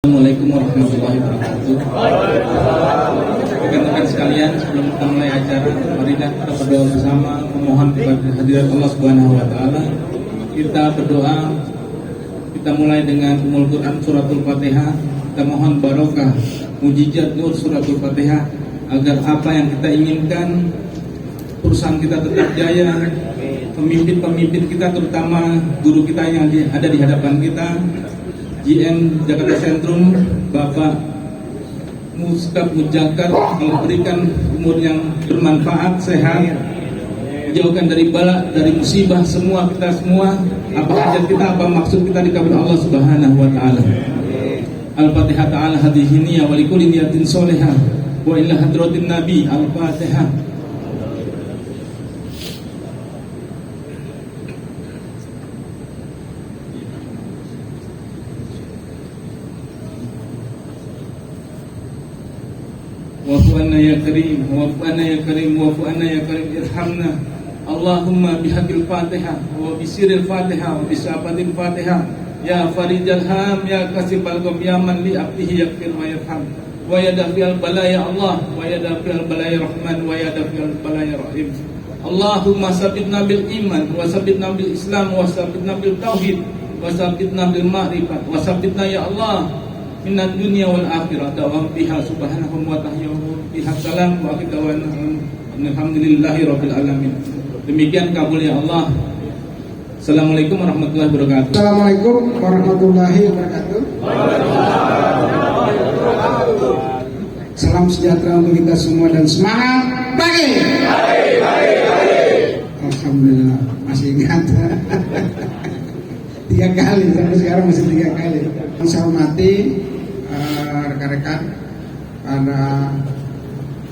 Assalamualaikum warahmatullahi wabarakatuh. Rekan-rekan sekalian, sebelum kita mulai acara, mari kita berdoa bersama memohon kepada hadirat Allah Subhanahu wa taala. Kita berdoa, kita mulai dengan Ummul Quran suratul Fatihah. Kita mohon barokah, mujizat nur suratul Fatihah agar apa yang kita inginkan, perusahaan kita tetap jaya, pemimpin-pemimpin kita terutama guru kita yang ada di hadapan kita, GM Jakarta Sentrum, Bapak Muskap Mujakar, memberikan umur yang bermanfaat, sehat, jauhkan dari bala, dari musibah semua kita semua, apa hajat kita, apa maksud kita dikabul Allah Subhanahu wa taala. Al-Fatihah ta'ala hadhihi niyya wa likulli niyatin sholihah wa ila hadratin nabi. Al-Fatihah. Wa'fu anna ya karim, wa'fu anna ya karim, wa'fu anna ya karim, irhamna Allahumma bihaqqil Fatihah wa bisiril Fatihah wa bisafatil Fatihah ya farijal ham ya kasibal gham ya man li abdihi yaghfir wa yarham wa yadfi'al balaya Allah wa yadfi'al balaya rahman wa yadfi'al balaya rahim. Allahumma sabbitna bil iman wa sabbitna bil islam wa sabbitna bil tauhid wa sabbitna bil ma'rifat wa sabbitna ya Allah minat dunia wal akhirah dawam biha subhanahu wa ta'ala biha salam wa akhidawan alhamdulillahi rabbil alamin. Demikian kabul ya Allah. Assalamualaikum warahmatullahi wabarakatuh. Assalamualaikum warahmatullahi wabarakatuh. Salam sejahtera untuk kita semua dan semangat pagi. Alhamdulillah masih ingat. 3 kali sampai sekarang masih 3 kali. Saya hormati rekan-rekan pada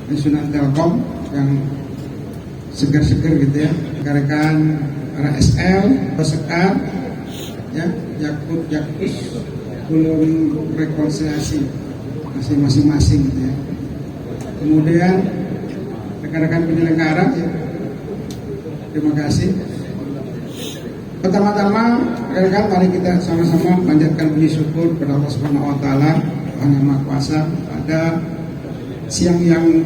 pensiunan Telkom yang segar-segar gitu ya, rekan-rekan para SL, Sekar, ya, Jakpus belum rekonsiliasi masih masing-masing gitu ya. Kemudian rekan-rekan penyelenggara, ya, terima kasih. Pertama-tama, rekan-rekan, mari kita sama-sama panjatkan puji syukur kepada Allah Subhanahu wa taala, Yang Maha Kuasa, pada siang yang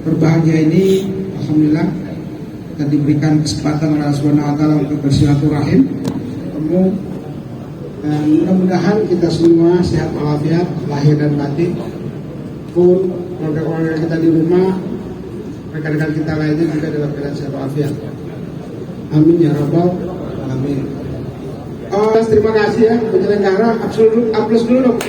berbahagia ini. Alhamdulillah kita diberikan kesempatan oleh Allah Subhanahu wa taala untuk bersilaturahim, ketemu, dan mudah-mudahan kita semua sehat walafiat lahir dan batin, pun keluarga-keluarga kita di rumah, rekan-rekan kita lainnya juga dalam keadaan sehat walafiat. Amin ya rabbal alamin. Terima kasih ya penyelenggara, aplaus dulu dong.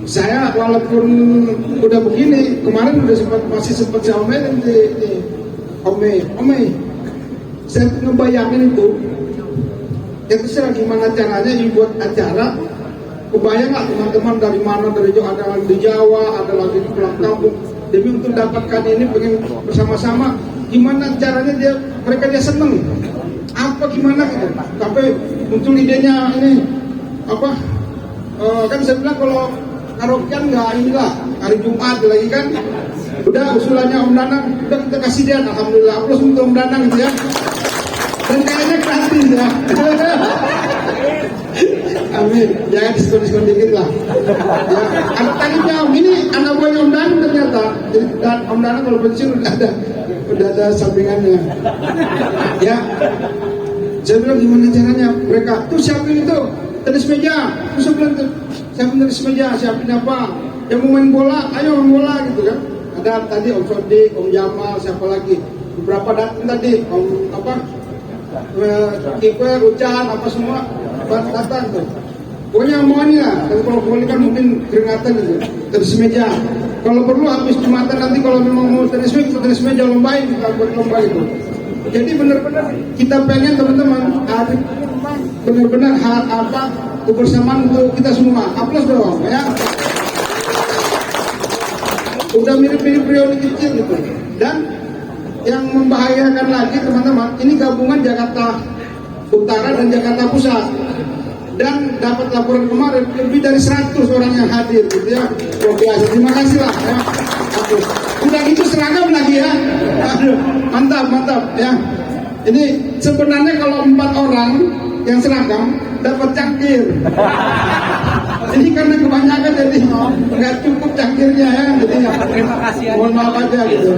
Saya walaupun udah begini, kemarin masih sempat saya omelin di Ome. Saya ngebayangin itu serah gimana caranya dibuat acara. Kebayang nggak teman-teman dari mana, dari Jawa, ada lagi di Jawa, ada lagi di pulang kampung, demi untuk dapatkan ini, pengen bersama-sama. Gimana caranya mereka seneng? Apa gimana gitu? Sampai muncul idenya ini apa? Kan saya bilang kalau karaokean nggak inilah hari Jumat lagi kan, udah usulannya Om Danang, udah kita kasih dia, alhamdulillah, aplaus untuk Om Danang gitu ya, dan kayaknya gratis ya. Amin, jangan diskon dikit lah ya. Tadinya ini anak buahnya Om Danang ternyata, jadi Om Danang kalau pensiun udah ada sampingannya ya. Saya bilang gimana caranya, mereka tuh siapin itu tenis meja, terus saya bilang siapin tenis meja, siapin apa, yang mau main bola, ayo main bola gitu kan. Ada tadi Om Sodik, Om Jamal, siapa lagi, beberapa datang tadi, Om apa, kiper, Ucan, apa semua datang tuh. Pokoknya mau ini lah, dan kalau boleh kan mungkin keringatan gitu, tenis meja. Kalau perlu habis Jumatan nanti kalau memang mau tenis meja lombain, kita buat lomba itu. Jadi benar-benar kita pengen teman-teman hari benar-benar hal apa kebersamaan untuk kita semua. Aplaus dong ya. Udah mirip-mirip periode kecil gitu. Dan yang membahayakan lagi teman-teman, ini gabungan Jakarta Utara dan Jakarta Pusat. Dan dapat laporan kemarin lebih dari 100 orang yang hadir gitu ya. Luar biasa. Terima kasih lah ya. Udah gitu seragam lagi ya. Aduh, mantap ya. Ini sebenarnya kalau 4 orang yang seragam dapat cangkir. Jadi karena kebanyakan jadi nggak cukup cangkirnya ya, jadi mohon maaf aja gitu.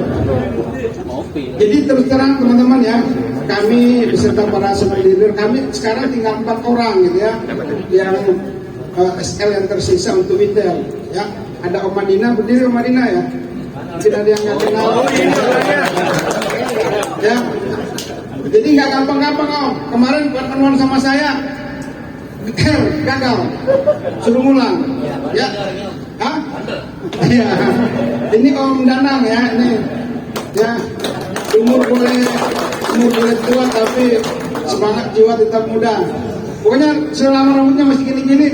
Jadi terus terang teman-teman ya, kami beserta para senior leader kami sekarang tinggal 4 orang gitu ya, yang SL yang tersisa untuk retail ya. Ada Om Madina, berdiri Om Madina ya. Mungkin ada yang nggak kenal. Ya. Jadi nggak gampang-gampang Om. Kemarin pertemuan sama saya gagal, suruh ngulang. Ya. Hah? Ya. Ini Om Danang ya, ini. Ya. Umur boleh tua tapi semangat jiwa tetap muda. Pokoknya selama rambutnya masih gini-gini.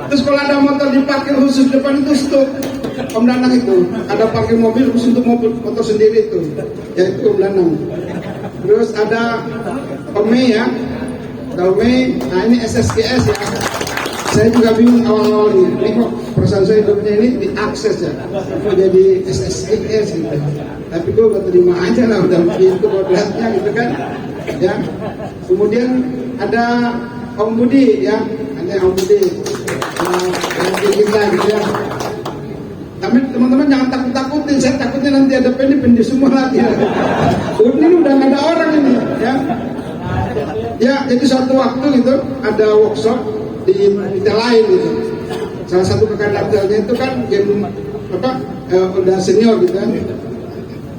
Terus kalau ada motor diparkir khusus depan itu stop. Om Danang itu ada parkir mobil khusus untuk motor sendiri itu, yaitu Om Danang. Terus ada Om Mei ya, Om Mei. Nah ini SSGS ya. Saya juga bingung awal-awal ini kok perusahaan saya hidupnya ini diakses ya, kok jadi SSGS gitu. Tapi gue gak terima aja lah, udah begitu kodratnya gitu kan. Ya, kemudian ada Om Budi ya, ada Om Budi, kita gitu ya. Tapi teman-teman jangan takut-takutin, saya takutnya nanti ada pendi semua lagi. Ya. Ini udah gak ada orang ini ya. Ya, jadi suatu waktu gitu ada workshop di retail lain gitu. Salah satu kakak dapilnya itu kan game udah senior gitu kan.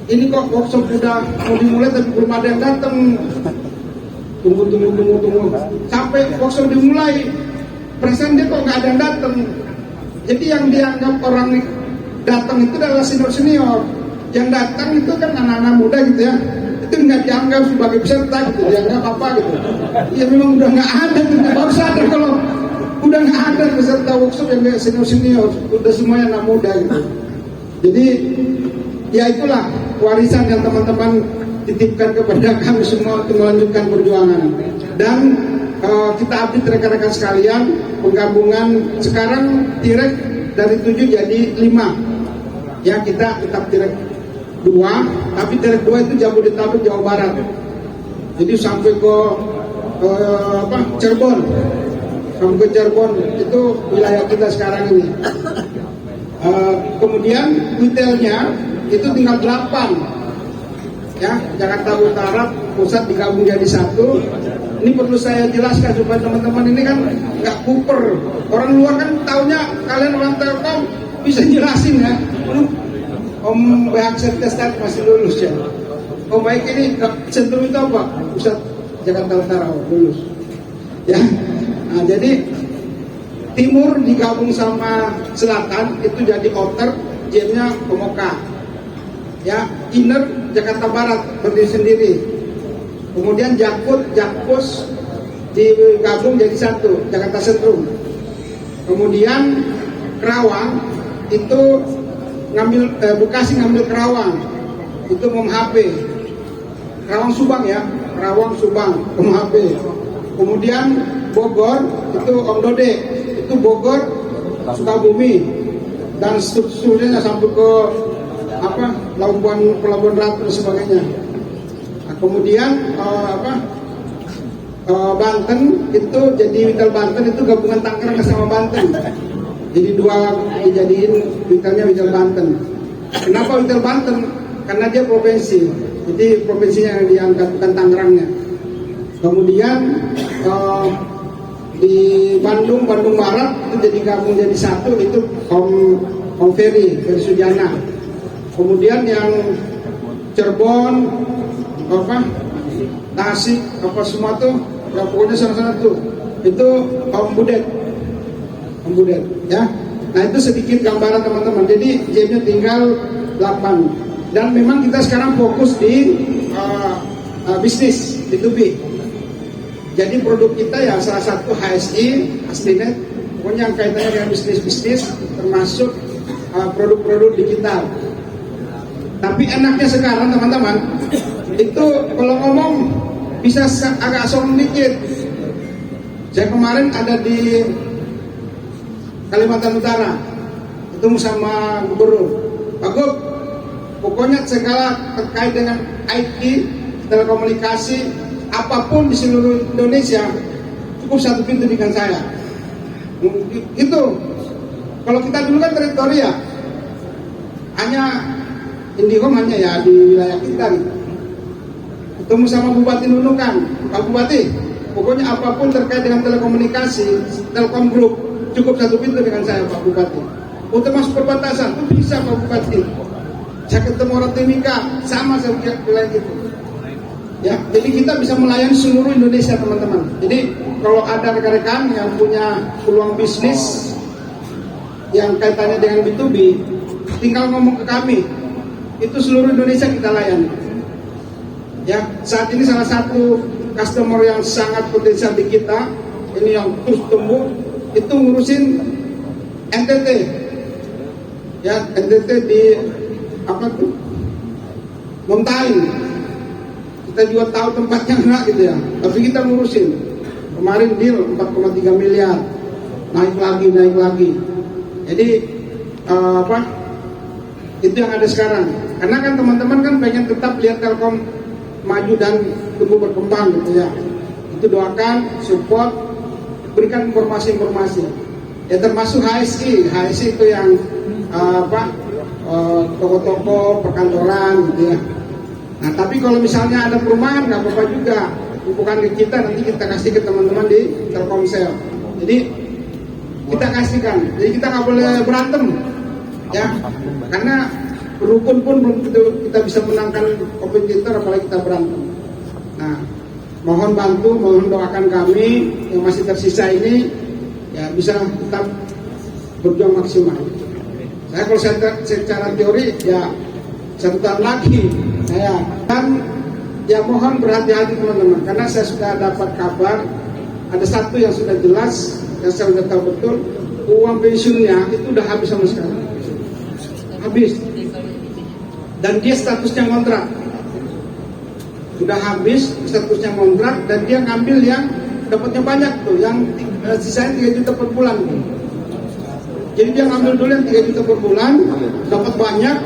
Ini kok workshop udah mau dimulai tapi belum ada yang datang. Tunggu. Sampai workshop dimulai, perasaan dia kok nggak ada yang datang. Jadi yang dianggap orang datang itu adalah senior. Yang datang itu kan anak-anak muda gitu ya. Itu nggak dianggap sebagai peserta gitu, dianggap apa gitu. Ya memang udah nggak ada tuh, baru sadar kalau udah nggak ada peserta workshop yang senior, udah semuanya anak muda gitu. Jadi ya itulah warisan yang teman-teman titipkan kepada kami semua untuk melanjutkan perjuangan. Dan kita update rekan-rekan sekalian, penggabungan sekarang Tirek dari 7 jadi 5. Ya kita tetap Tirek 2, tapi Tirek 2 itu Jabodetabek Jawa Barat. Jadi sampai ke Cirebon. Sampai ke Cirebon itu wilayah kita sekarang ini. Kemudian retailnya itu tinggal 8 ya, Jakarta Utara pusat digabung jadi 1. Ini perlu saya jelaskan supaya teman-teman ini kan nggak kuper. Orang luar kan taunya kalian orang Telkom bisa jelasin ya. Om Baik sertifikat masih lulus ya. Om Baik ini sentrum itu apa? Pusat Jakarta Utara lulus ya. Nah jadi timur digabung sama selatan itu jadi outer, jamnya Pemoka. Ya, inner Jakarta Barat berdiri sendiri. Kemudian Jakpus digabung jadi 1, Jakarta Sentrum. Kemudian Kerawang itu ngambil Bekasi ngambil Kerawang. Itu Om HP. Kerawang Subang ya, Kerawang Subang Om HP. Kemudian Bogor itu Om Dode, itu Bogor Sukabumi dan seterusnya sampai ke Pelabuhan Ratu dan sebagainya. Nah, kemudian Banten itu jadi Witel Banten itu gabungan Tangerang sama Banten. Jadi 2 dijadiin Witelnya Witel Banten. Kenapa Witel Banten? Karena dia provinsi. Jadi provinsinya yang diangkat bukan Tangerangnya. Kemudian di Bandung Barat itu jadi gabung jadi 1 itu Om Ferry Sujana. Kemudian yang Cirebon, Tasik, semua tuh, ya pokoknya sana-sana tuh, itu Om Budet ya. Nah itu sedikit gambaran teman-teman. Jadi jamnya tinggal 8. Dan memang kita sekarang fokus di bisnis B2B. Jadi produk kita ya salah satu HSI, Aslinet, pokoknya yang kaitannya dengan bisnis-bisnis, termasuk produk-produk digital. Tapi enaknya sekarang teman-teman, itu kalau ngomong bisa agak sombong dikit. Saya kemarin ada di Kalimantan Utara, ketemu sama gubernur. Pak Gub, pokoknya segala terkait dengan IT, telekomunikasi, apapun di seluruh Indonesia cukup satu pintu dengan saya. Itu kalau kita dulu kan teritori ya, hanya Indihome hanya ya di wilayah kita gitu. Ketemu sama Bupati Nunukan, Pak Bupati, pokoknya apapun terkait dengan telekomunikasi, Telkom Group, cukup satu pintu dengan saya Pak Bupati. Untuk masuk perbatasan, itu bisa Pak Bupati. Saya ketemu orang Timika, sama saya bilang gitu. Ya, jadi kita bisa melayani seluruh Indonesia teman-teman. Jadi kalau ada rekan-rekan yang punya peluang bisnis yang kaitannya dengan B2B, tinggal ngomong ke kami. Itu seluruh Indonesia kita layani. Ya, saat ini salah satu customer yang sangat potensial di kita, ini yang terus tumbuh, itu ngurusin NTT. Ya, NTT di apa tuh? Muntahin. Kita juga tahu tempatnya enggak gitu ya, tapi kita ngurusin. Kemarin deal 4,3 miliar, naik lagi. Jadi itu yang ada sekarang. Karena kan teman-teman kan pengen tetap lihat Telkom maju dan tumbuh berkembang gitu ya. Itu doakan, support, berikan informasi-informasi. Ya termasuk HSI itu yang toko-toko, perkantoran gitu ya. Nah tapi kalau misalnya ada perumahan nggak apa-apa juga, bukan ke kita, nanti kita kasih ke teman-teman di Telkomsel. Jadi kita kasihkan, jadi kita nggak boleh berantem ya, karena rukun pun belum kita bisa menangkan kompetitor, apalagi kita berantem. Nah mohon bantu, mohon doakan kami yang masih tersisa ini ya bisa tetap berjuang maksimal. Saya kalau secara teori ya 1 tahun lagi saya, dan ya mohon berhati-hati teman-teman, karena saya sudah dapat kabar ada satu yang sudah jelas, yang saya sudah tahu betul, uang pensiunnya itu udah habis sama sekali, habis, dan dia statusnya kontrak, sudah habis statusnya kontrak, dan dia ngambil yang dapatnya banyak tuh, yang sisanya 3 juta per bulan tuh. Jadi dia ngambil dulu yang 3 juta per bulan, dapat banyak.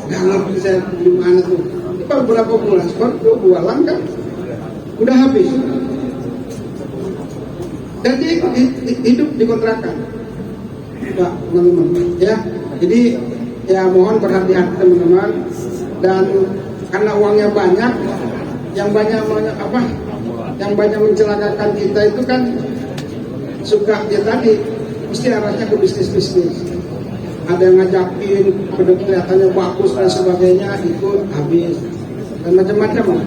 Nggak ngerti saya gimana tuh. Baru berapa bulan? Baru 2 bulan kan? Udah habis. Dan dia hidup di kontrakan. Udah, teman-teman. Ya, jadi ya mohon berhati-hati teman-teman. Dan karena uangnya banyak, yang banyak mencelakakan kita itu kan suka dia tadi mesti arahnya ke bisnis-bisnis. Ada yang ngajakin, kelihatannya bagus dan sebagainya, itu habis dan macam-macam.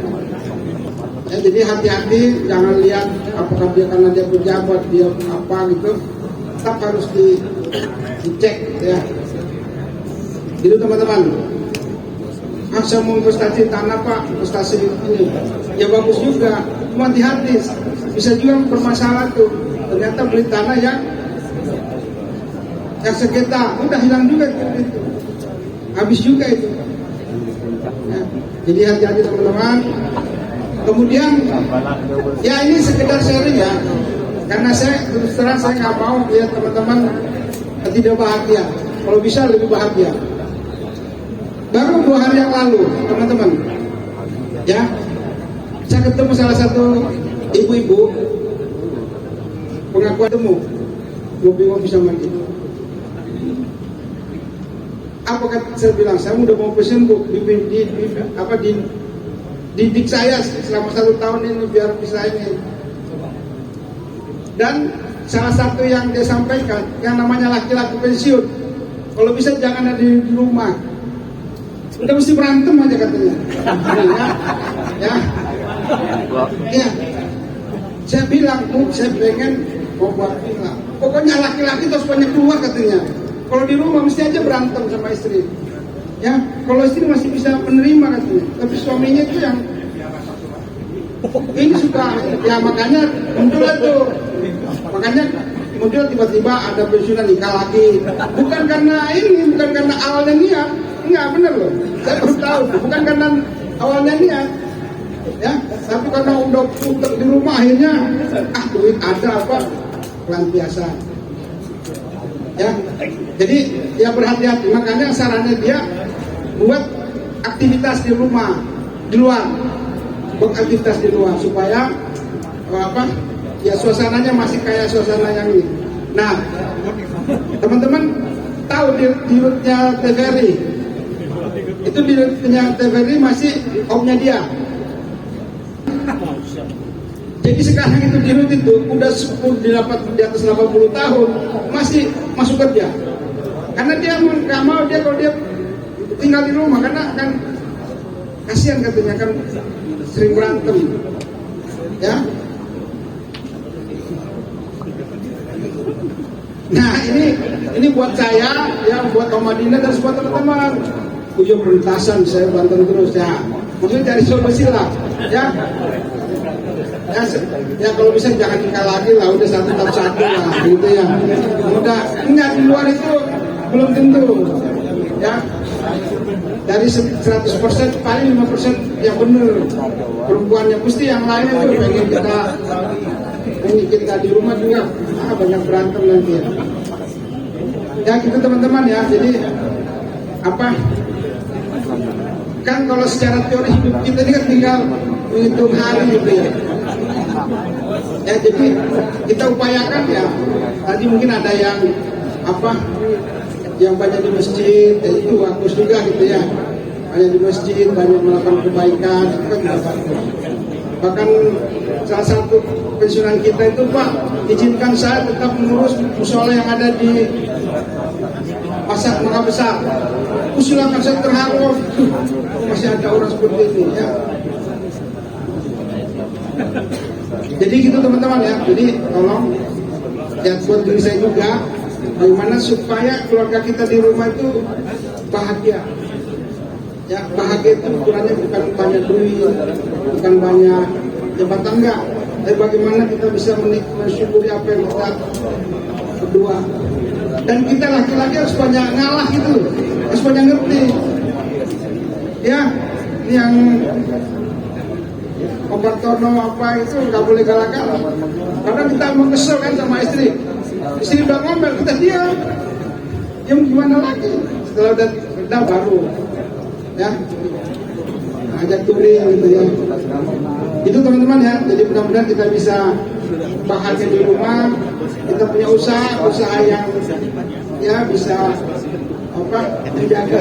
Ya, jadi hati-hati, jangan lihat apakah dia karena dia pejabat, dia apa gitu, tetap harus dicek ya. Gitu teman-teman. Saya mau investasi tanah Pak, investasi ini, ya bagus juga, cuma hati-hati, bisa juga bermasalah tuh. Ternyata beli tanah yang sengketa, udah hilang juga itu, habis juga itu. Ya, jadi hati-hati teman-teman. Kemudian, ya ini sekedar sharing ya, karena saya terus terang saya nggak mau lihat teman-teman tidak bahagia. Kalau bisa lebih bahagia. Baru 2 hari yang lalu, teman-teman, ya, saya ketemu salah satu ibu-ibu pengakuan temu ngopi-ngopi sama kita. Apa kata saya bilang, saya udah mau pesen Bu, didik saya selama 1 tahun ini biar bisa ini. Dan salah satu yang dia sampaikan, yang namanya laki-laki pensiun, kalau bisa jangan ada di rumah, udah mesti berantem aja katanya. Ya. Saya bilang, Bu, saya pengen mau buat villa. Pokoknya laki-laki terus banyak keluar katanya. Kalau di rumah mesti aja berantem sama istri. Ya, kalau istri masih bisa menerima katanya. Tapi suaminya itu yang ini suka, ya makanya muncul itu. Makanya muncul tiba-tiba ada pensiunan nikah lagi. Bukan karena ini, bukan karena awalnya niat. Enggak, bener loh. Saya baru tahu, bukan karena awalnya niat. Ya, tapi karena udah di rumah akhirnya duit ada apa pelampiasan. Ya, jadi ya berhati-hati. Makanya sarannya dia buat aktivitas di rumah, di luar. beraktivitas di luar supaya ya suasananya masih kayak suasana yang ini. Nah, teman-teman tahu di rootnya TVRI itu, di rootnya TVRI masih omnya dia. Jadi sekarang itu di root itu udah 10 di atas 80 tahun masih masuk kerja. Karena dia nggak mau, dia kalau dia tinggal di rumah karena akan kasihan katanya kan sering berantem, ya. Nah ini buat saya, ya buat Om Madinah dan semua teman-teman. Ujung perlintasan saya bantu terus ya. Maksudnya cari solusi lah, ya. Ya kalau bisa jangan nikah lagi lah, udah satu lah, gitu ya. Udah enggak, di luar itu belum tentu, ya. Dari 100% paling 5% yang benar perempuannya, mesti yang lain itu pengen kita di rumah juga banyak berantem nanti ya. Ya gitu teman-teman ya. Jadi kan kalau secara teori hidup kita ini kan tinggal menghitung hari gitu ya. Ya jadi kita upayakan ya. Tadi mungkin ada yang yang banyak di masjid, ya itu bagus juga gitu ya. Banyak di masjid, banyak melakukan kebaikan, itu kan bagus. Bahkan salah satu pensiunan kita itu, Pak, izinkan saya tetap mengurus musola yang ada di Pasar Mangga Besar. Usulan saya terharu, masih ada orang seperti ini ya. Jadi gitu teman-teman ya. Jadi tolong ya buat diri saya juga, bagaimana supaya keluarga kita di rumah itu bahagia. Ya bahagia itu ukurannya bukan banyak duit, bukan banyak jabatan, enggak. Tapi bagaimana kita bisa mensyukuri apa yang kita berdua. Dan kita laki-laki harus banyak ngalah gitu, harus banyak ngerti. Ya, ini yang obat tono apa itu nggak boleh galak-galak. Karena kita mau kesel kan sama istri. Istri udah ngomel, kita diam. Diam gimana lagi? Setelah udah reda baru, ya, ajak touring gitu ya. Itu teman-teman ya. Jadi mudah-mudahan kita bisa bahagia di rumah. Kita punya usaha yang ya bisa menjaga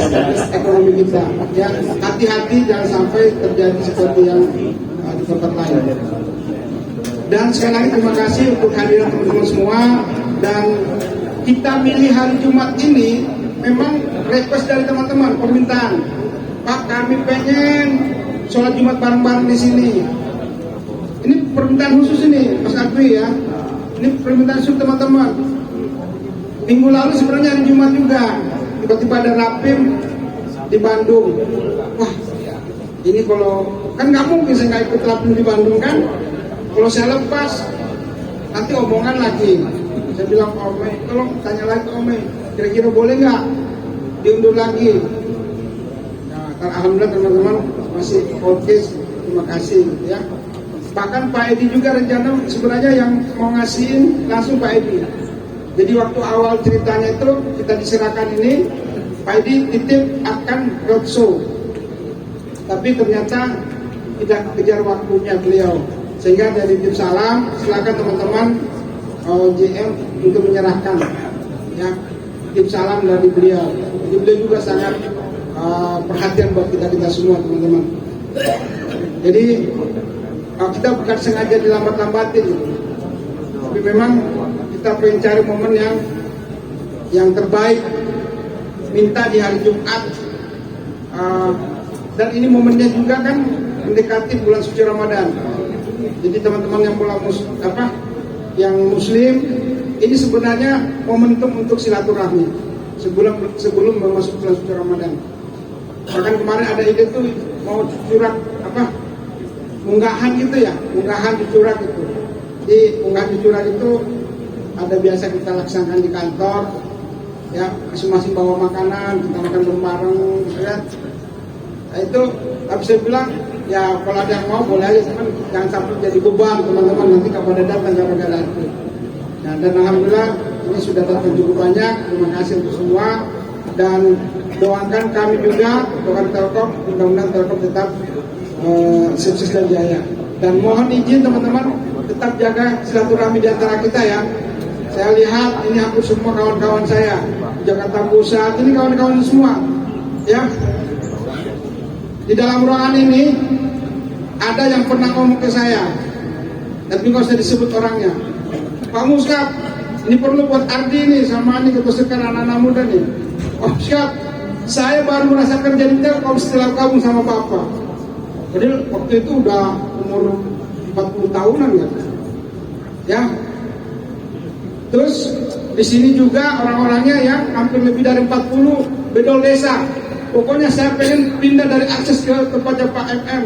ekonomi kita. Ya, hati-hati jangan sampai terjadi seperti yang di tempat lain. Dan sekali lagi terima kasih untuk hadirin teman-teman semua. Dan kita milih hari Jumat ini memang request dari teman-teman, permintaan. Pak, kami pengen sholat Jumat bareng-bareng di sini. Ini permintaan khusus ini, Mas Adwi ya. Ini permintaan khusus teman-teman. Minggu lalu sebenarnya hari Jumat juga, tiba-tiba ada rapim di Bandung. Wah, ini kalau kan nggak mungkin saya nggak ikut rapim di Bandung kan. Kalau saya lepas, nanti omongan lagi. Saya bilang Ome, tolong tanya lagi ke Ome, kira-kira boleh nggak diundur lagi? Nah, alhamdulillah teman-teman masih oke, terima kasih ya. Bahkan Pak Edi juga rencana sebenarnya yang mau ngasihin langsung Pak Edi. Jadi waktu awal ceritanya itu kita diserahkan ini, Pak Edi titip akan roadshow, tapi ternyata tidak kejar waktunya beliau. Sehingga dari tim salam, silakan teman-teman JM untuk menyerahkan ya tim salam dari beliau. Jadi beliau juga sangat perhatian buat kita semua teman-teman. Jadi kita bukan sengaja dilambat-lambatin, tapi memang kita pengen cari momen yang terbaik, minta di hari Jumat, dan ini momennya juga kan mendekati bulan suci Ramadan. Jadi teman-teman yang yang Muslim, ini sebenarnya momentum untuk silaturahmi sebelum memasuki bulan suci Ramadan. Bahkan kemarin ada ide tuh mau curhat unggahan gitu ya, unggahan di curhat itu. Di unggahan di curhat itu ada biasa kita laksanakan di kantor, ya masing-masing bawa makanan, kita makan bareng, ya. Nah, itu tapi saya bilang ya kalau ada yang mau boleh aja, cuman jangan sampai jadi beban teman-teman, nanti kepada datang kepada datang. Nah, dan alhamdulillah ini sudah datang cukup banyak. Terima kasih untuk semua dan doakan kami juga, doakan Telkom, mudah-mudahan Telkom tetap sukses dan jaya. Dan mohon izin teman-teman tetap jaga silaturahmi di antara kita ya. Saya lihat ini hampir semua kawan-kawan saya Jakarta Pusat, ini kawan-kawan semua ya. Di dalam ruangan ini ada yang pernah ngomong ke saya, tapi nggak usah disebut orangnya. Pak Muskap, ini perlu buat Ardi nih sama ini kebesaran anak-anak muda nih. Oh siap, saya baru merasakan jadi Telkom setelah gabung sama Bapak. Jadi waktu itu udah umur 40 tahunan ya. Terus di sini juga orang-orangnya yang hampir lebih dari 40 bedol desa. Pokoknya saya pengen pindah dari akses ke tempatnya Pak MM.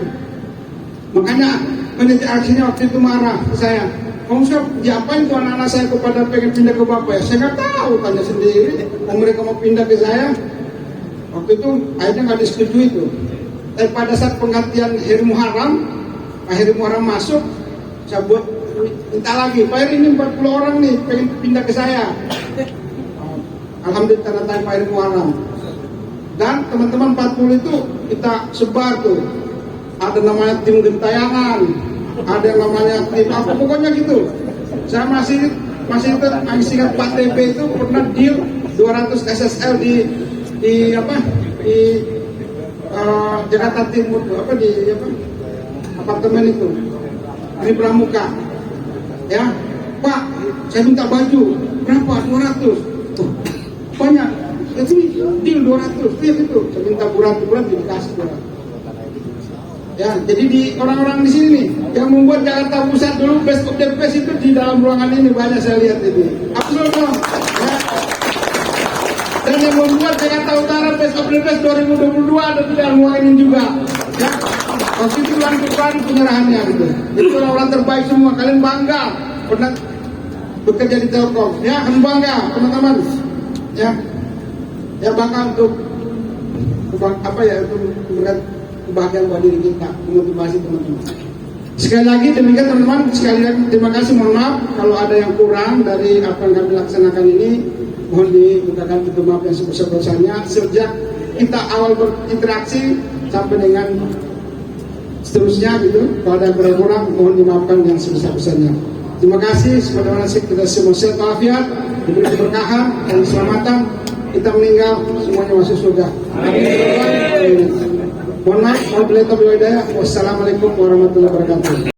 Makanya manajer aksinya waktu itu marah ke saya. Kamu diapain tuh anak-anak saya kepada pengen pindah ke Bapak ya? Saya nggak tahu, tanya sendiri. Kalau mereka mau pindah ke saya, waktu itu akhirnya nggak disetujui itu. Tapi pada saat penggantian Heri Muharram, Pak Heri Muharram masuk, saya buat minta lagi, Pak Heri ini 40 orang nih pengen pindah ke saya. Alhamdulillah tanda tangan Pak Heri Muharram. Dan teman-teman 40 itu kita sebar tuh. Ada namanya tim gentayangan, ada yang namanya tim apa, pokoknya gitu. Saya masih ingat Pak TB itu pernah deal 200 SSL di Jakarta Timur tuh, apartemen itu di Pramuka ya. Pak, saya minta baju berapa? 200. Oh, banyak itu deal 200 ya gitu. Saya minta bulan dikasih 200 ya. Jadi di orang-orang di sini nih yang membuat Jakarta Pusat dulu best of the best itu di dalam ruangan ini banyak saya lihat ini. Absolut dong ya. Dan yang membuat Jakarta Utara best of the best 2022 ada di dalam ruangan ini juga ya. Waktu itu lakukan penyerahannya gitu. Itu orang-orang terbaik semua. Kalian bangga pernah bekerja di Telkom ya, kan bangga teman-teman ya. Ya bangga untuk untuk kebahagiaan buat diri kita, memotivasi teman-teman. Sekali lagi demikian teman-teman, sekali lagi terima kasih, mohon maaf kalau ada yang kurang dari apa yang kami laksanakan ini, mohon dibukakan pintu maaf yang sebesar-besarnya. Sejak kita awal berinteraksi sampai dengan seterusnya gitu, kalau ada yang kurang mohon dimaafkan yang sebesar-besarnya. Terima kasih, semoga kita semua sehat walafiat, diberi keberkahan dan keselamatan, kita meninggal semuanya masuk surga. Amin. Mohon maaf, wassalamualaikum warahmatullahi wabarakatuh.